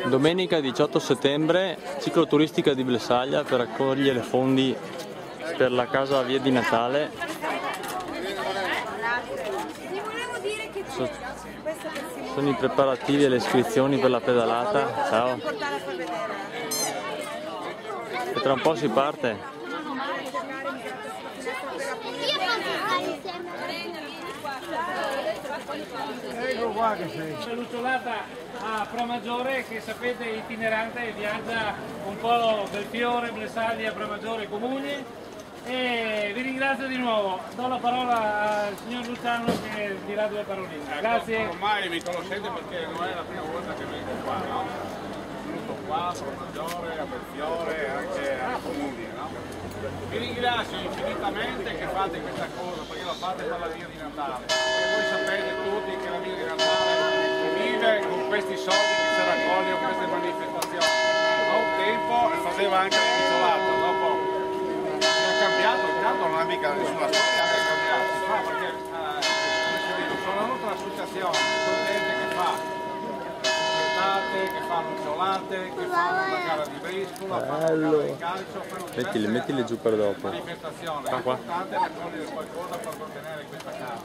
Domenica 18 settembre, cicloturistica di Blessaglia per raccogliere fondi per la casa via di Natale. Sono i preparativi e le iscrizioni per la pedalata. Ciao. E tra un po' si parte. Ecco qua che sei. Salutolata a Pramaggiore, che sapete è itinerante e viaggia un po' del Fiore, Blessaglia, Pramaggiore, Comuni. E vi ringrazio di nuovo. Do la parola al signor Luciano che dirà due paroline. Grazie. Ormai mi conoscete perché non è la prima volta che vengo qua, no? Venuto qua a Pramaggiore, a Belfiore, anche ai Comuni, no? Vi ringrazio infinitamente che fate questa cosa, perché la fate per la via di Natale. E voi sapete tutti che la via di Natale vive con questi soldi che si raccogliono queste manifestazioni. A un tempo faceva anche la piccolata, dopo è cambiato, intanto non ha mica nessuna storia, è cambiato. Si fa perché sono venuto un'associazione, sono gente che fa che fanno ciolate, che fanno la gara di briscola, fanno la gara di calcio, Mettili giù per dopo. Manifestazione, l'importante è raccogliere qualcosa per mantenere questa casa.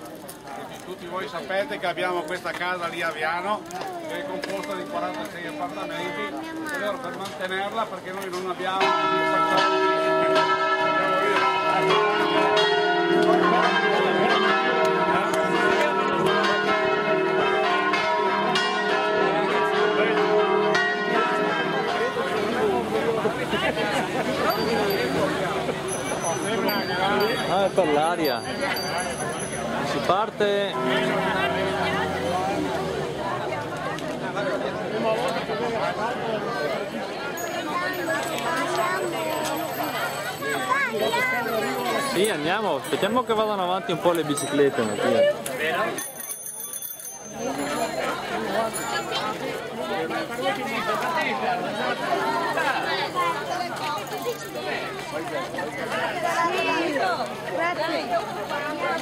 E tutti voi sapete che abbiamo questa casa lì a Viano, che è composta di 46 appartamenti, e allora per mantenerla, perché noi non abbiamo Ah, è per l'aria. Si parte. Sì, andiamo, aspettiamo che vadano avanti un po' le biciclette, Mattia.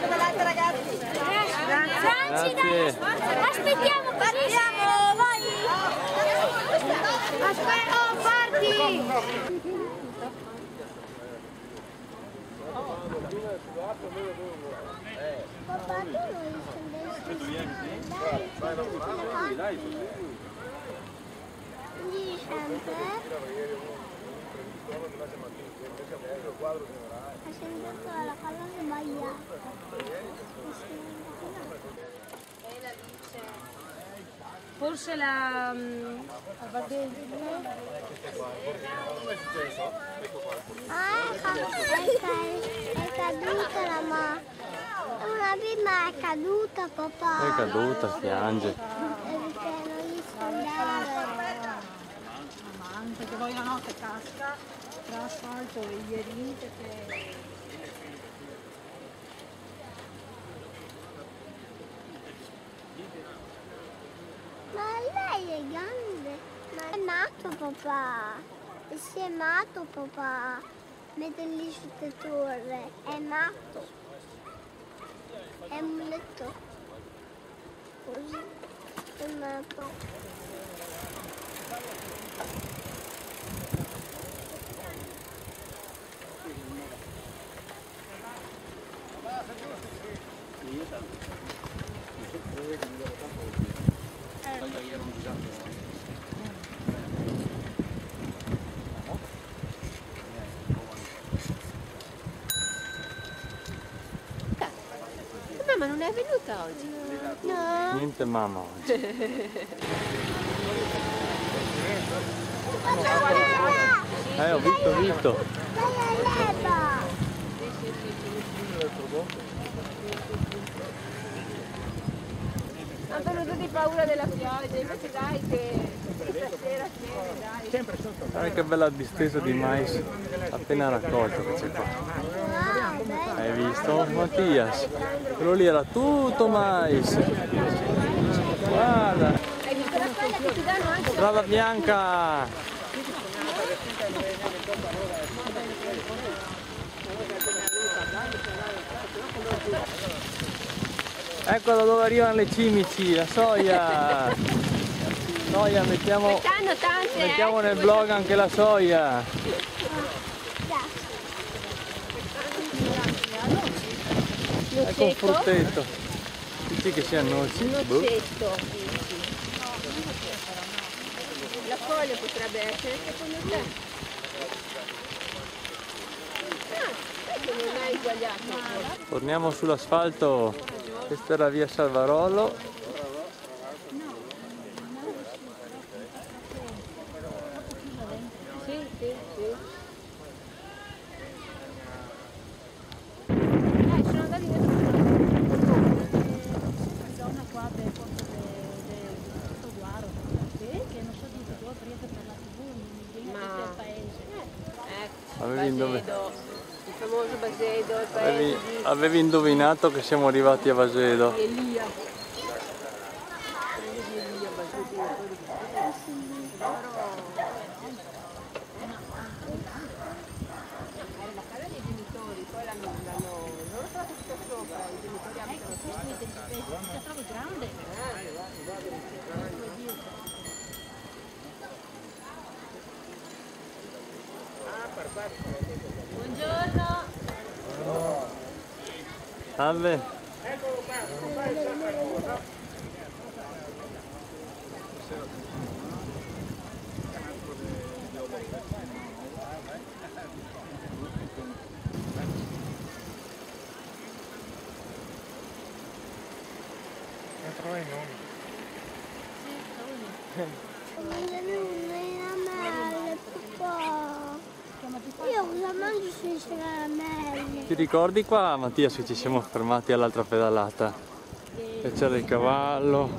Grazie ragazzi. Grazie. Aspettiamo, partiamo, vai. Aspetta, oh, parti. Papà, tu non la palla sbagliata. Forse la È caduta la mamma. Una bimba è caduta, papà. È caduta, piange. Perché non gli sta andare. perché poi la notte casca tra asfalto e ieri perché Ma lei è grande. Ma è matto, papà. E si è matto, papà. Metterli su te torre. È matto. È un muletto. Così. È matto. ma non è venuta oggi? No. Niente mamma oggi. Ho visto. Hanno tutti paura della pioggia, invece dai che stasera dai. Sempre sotto. Guarda che bella distesa di mais appena raccolto che c'è qua. Hai visto Mattias? Quello lì era tutto mais. Guarda. Hai visto la spalla che ti danno anche? Strada bianca. Ecco da dove arrivano le cimici, la soia. Soia, mettiamo tante, nel vlog anche la soia. Ecco un fruttetto. Dici che sia noci? Nocetto. La foglia potrebbe essere secondo te? Non hai sbagliato. Torniamo sull'asfalto. Questa è la via Salvarolo. Sì, sì, sì. Sono andati dentro zona qua del posto del Guaro, che non so di dove prende per la TV, in del paese. Basedo, il famoso Basedo, il paese Avevi indovinato che siamo arrivati a Basedo. di Elia. La casa dei genitori, poi l'hanno loro trovato tutto sopra, i genitori abitano sopra. La trovi grande? Buongiorno! Salve. Io cosa mangio senza caramelle? Ti ricordi qua, Mattia, se ci siamo fermati all'altra pedalata? E c'era il cavallo.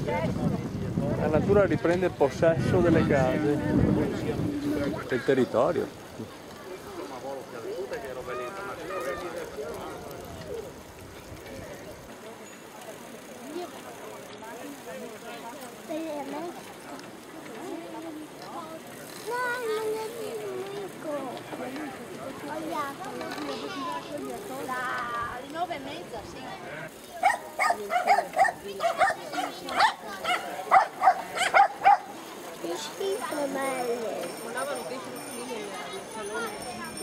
La natura riprende possesso delle case, del territorio. Alle 9:30, sì. Che schifo belle. Suonavano pesce lì nel salone della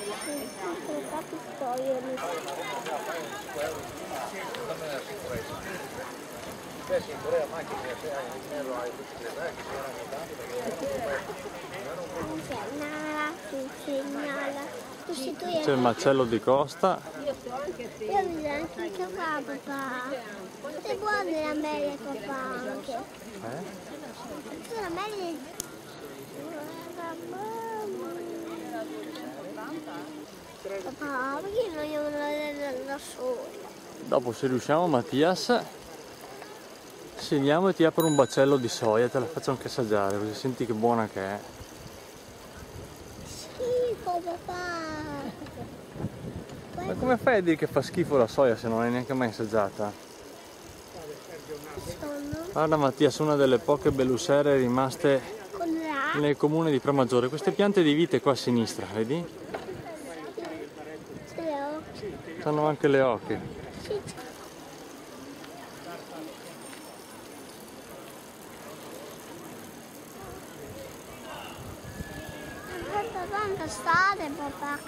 C'è il macello di Costa. Io vedo anche il papà, papà. È buona la mele, papà, anche. La mele... Papà, perché non io da sola? Dopo, se riusciamo, Mattias, scendiamo e ti apro un baccello di soia, te la faccio anche assaggiare, così senti che buona che è. Schifo, papà. Ma come fai a dire che fa schifo la soia se non l'hai neanche mai assaggiata? Guarda, Mattias, una delle poche belusere rimaste nel comune di Pramaggiore. Queste piante di vite qua a sinistra, vedi? Hanno anche le oche. Tanta strada, papà.